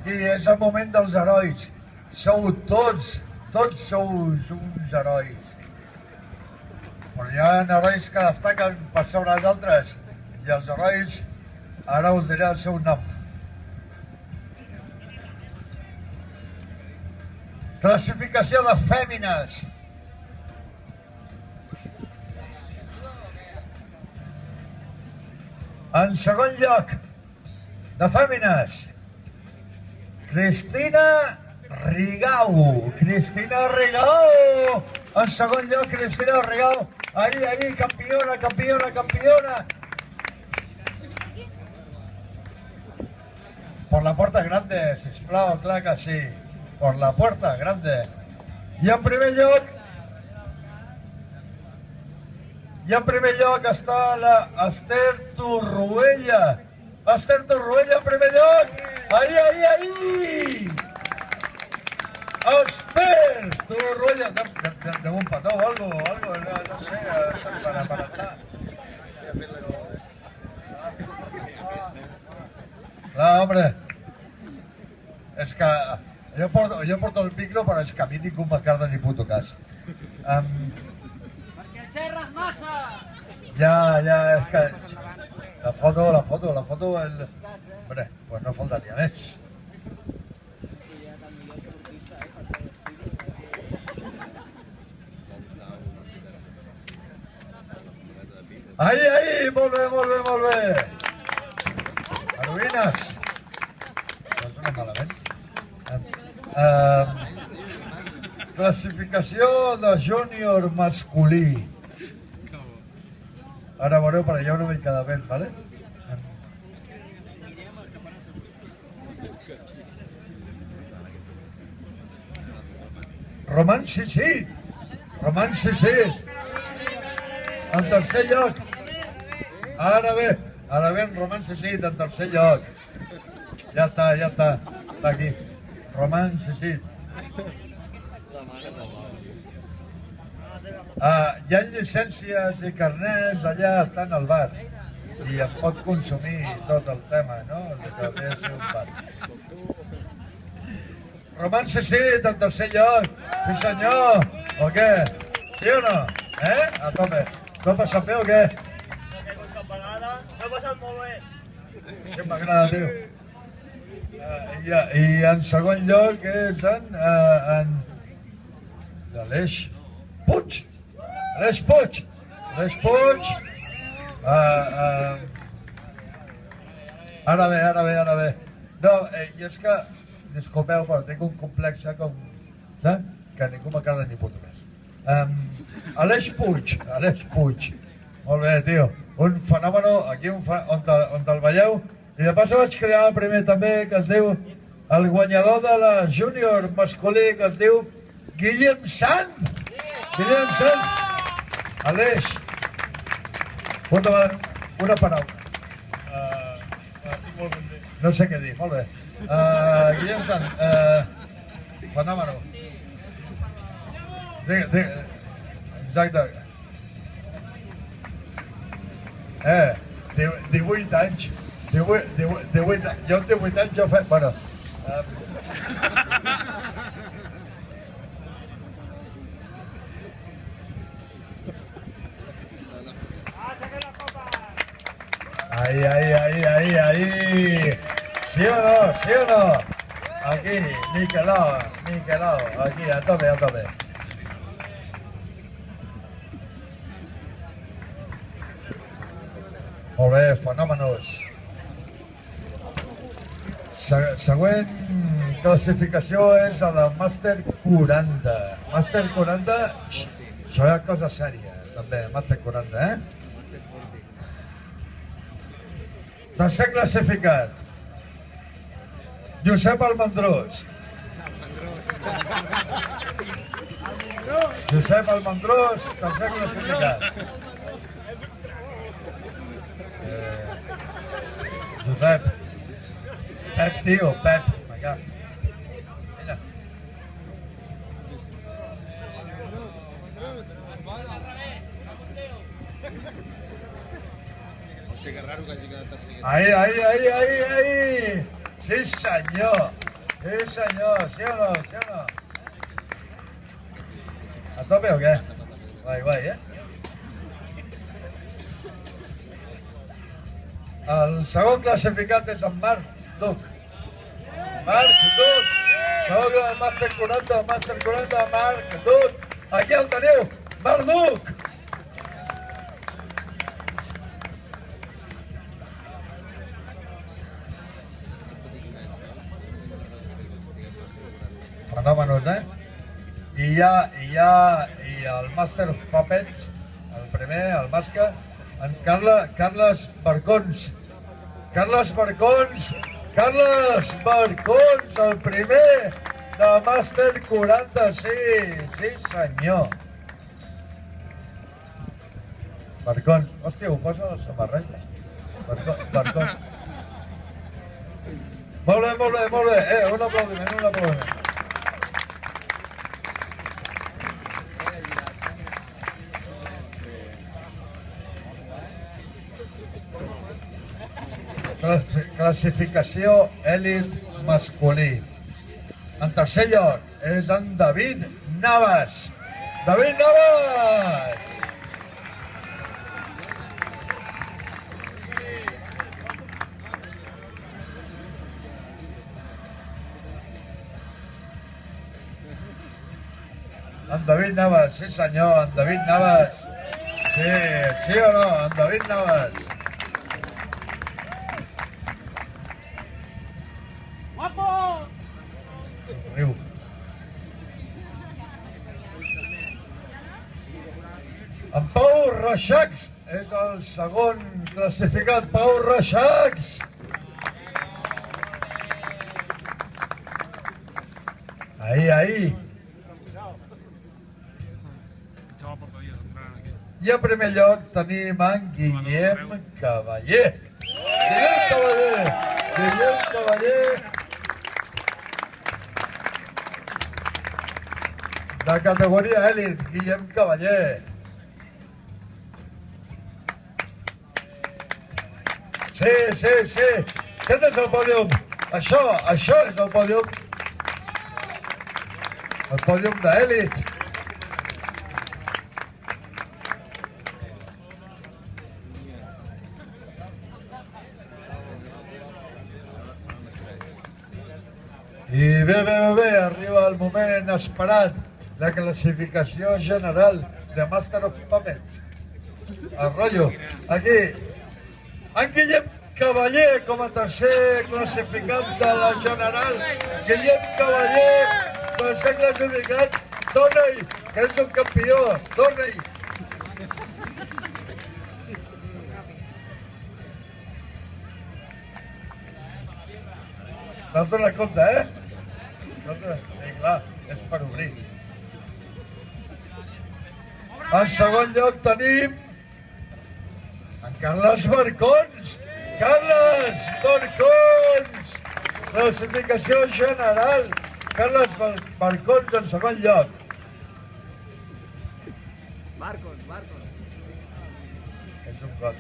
Aquí és el moment dels herois. Sou tots sou uns herois. Però hi ha herois que destaquen per sobre els altres. I els herois, ara us diré el seu nom. Classificació de fèmines. En segon lloc, de fèmines, Cristina Rigau. Cristina Rigau. En segon lloc, Cristina Rigau. Ahí, campiona, campiona, campiona. Por la puerta grande, sisplau, clar que sí. Por la puerta grande. I en primer lloc està la Esther Torroella. Esther Torroella en primer lloc. Ahí. Esther Torroella. Dame un petó o algo, no sé, para estar. No, hombre. És que jo porto el micro, però és que a mi ningú me carda ni puto cas. Perquè xerres massa! Ja, és que... La foto... Hombre, pues no faltaria més. Ahí, molt bé. Heroïnes. Doncs no malament. Classificació de júnior masculí. Ara veureu per allà una mica de vent, ¿vale? Roman Sissit. En tercer lloc. Ara bé, en Roman Sissit, en tercer lloc. Ja està. Està aquí. Roman Sissit. Hi ha llicències i carnets allà, estan al bar. I es pot consumir tot el tema, no? El que ve a ser un bar. Roman Sissit, en tercer lloc. Sí, senyor. O què? Sí o no? A tope. T'ho ha passat bé o què? M'ho he passat molt bé. Sí, m'agrada, tio. I en segon lloc és en l'Aleix Puig. Aleix Puig. Ara bé. No, i és que, disculpeu, però tinc un complex que ningú m'agrada ni puto més. Aleix Puig. Molt bé, tio. Un fenòmeno, aquí on el veieu. I de pas vaig crear el primer també, que es diu el guanyador de la júnior masculí, que es diu Guillem Sanz. Aleix, una paraula. No sé què dir, molt bé. Guillem Sanz, fenòmeno. Exacte. 18 anys. 18 anys. Jo amb 18 anys ja ho faig. Bueno. Ahí. ¿Sí o no? Aquí, niquelado. Aquí, a tope. Molt bé, fenòmenos. Següent classificació és la de Màster 40. Màster 40, això és cosa sèria, també, Màster 40, Tercer classificat, Josep Almendrós. Tercer classificat. Josep. Pep, tio, Pep. Vinga. Mira. Hòstia, que raro que hagi quedat tercer. Ahí. Sí, senyor. Sí, senyor, sí o no, sí o no? A tope o què? Guai, guai, El segon classificat és en Marc Duc. Marc Duc, segon del Màster 40, Marc Duc. Aquí el teniu, Marc Duc. Fenòmenos, I el Master of Puppets, el primer, el Masca, en Carles Barcons. Carles Barcons, el primer de Master 40, sí senyor. Barcons, hòstia, ho posa a la samarreta. Barcons. Molt bé. Un aplaudiment. Classificació èlit masculí. En tercer lloc és en David Navas. David Navas! En David Navas, sí senyor, en David Navas. Sí o no, en David Navas. Riu. En Pau Reixacs és el segon classificat. Pau Reixacs. Ahí. I en primer lloc tenim en Guillem Cavaller. Guillem Cavaller. De categoria èlit, Guillem Cavaller. Sí. Aquest és el pòdium. Això és el pòdium. El pòdium d'èlit. I bé, arriba el moment esperat. La classificació general de Master of Puppets. El rotllo. Aquí, en Guillem Cavaller com a tercer classificat de la general. Guillem Cavaller, tercer classificat. Dona-hi, que és un campió. Dona-hi. T'has donat compte, Sí, clar, és per obrir. En segon lloc tenim en Carles Barcons. Carles Barcons! Classificació general. Carles Barcons en segon lloc. Barcons. És un got.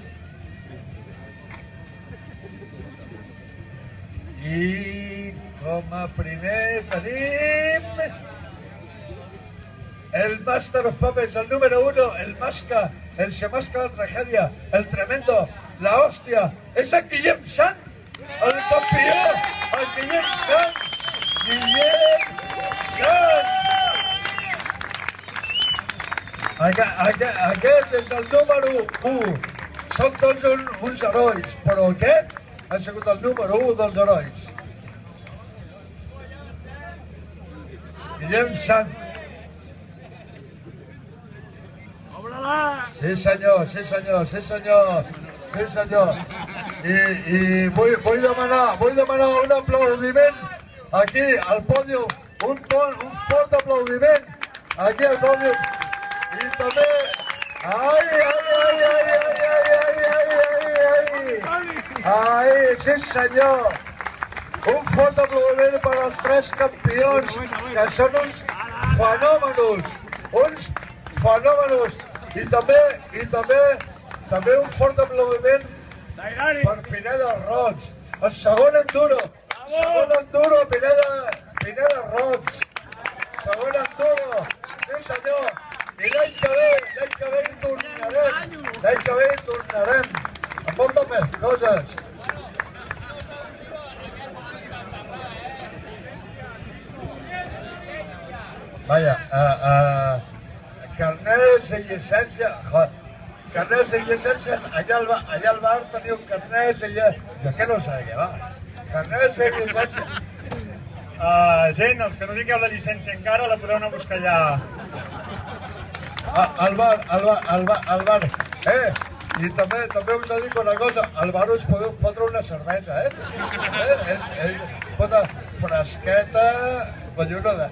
I com a primer tenim el Master of Puppets, el número 1, el Masca, el Semasca, la tragedia, el tremendo, la hòstia, és en Guillem Sanz, el campió, el Guillem Sanz. Guillem Sanz! Aquest és el número 1. Són tots uns herois, però aquest ha sigut el número 1 dels herois. Guillem Sanz. Sí senyor. I vull demanar un aplaudiment aquí al pòdium, un fort aplaudiment aquí al pòdium. I també... Ai, sí senyor. Un fort aplaudiment per als tres campions, que són uns fenòmenos. I també un fort aplaudiment per Pineda Roig, el segon enduro. Segon enduro, Pineda Roig. Segon enduro, sí senyor. I l'any que ve hi tornarem. L'any que ve hi tornarem. Amb moltes més coses. Vaja, carnets i llicència, carnets i llicències, allà al bar teniu carnets i llicències, jo que no sé de què va, carnets i llicències. Gent, els que no tingueu la llicència encara, la podeu anar a buscar allà. Al bar, i també us dic una cosa, al bar us podeu fotre una cervesa, Fotre fresqueta, collonada.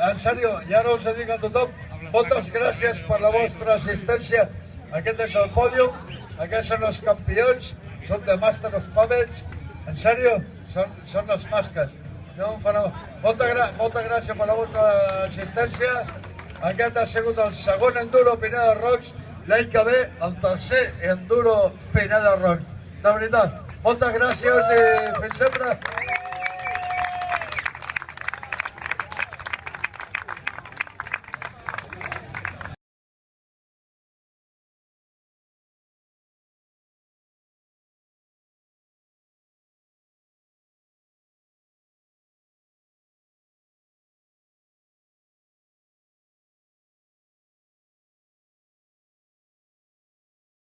En sèrio, ja no us dic a tothom, moltes gràcies per la vostra assistència. Aquest és el pòdium, aquests són els campions, són de Master of Puppets, en sèrio, són els masques. Molta gràcies per la vostra assistència. Aquest ha sigut el segon enduro Pineda Roig, l'any que ve el tercer enduro Pineda Roig. De veritat, moltes gràcies i fins sempre.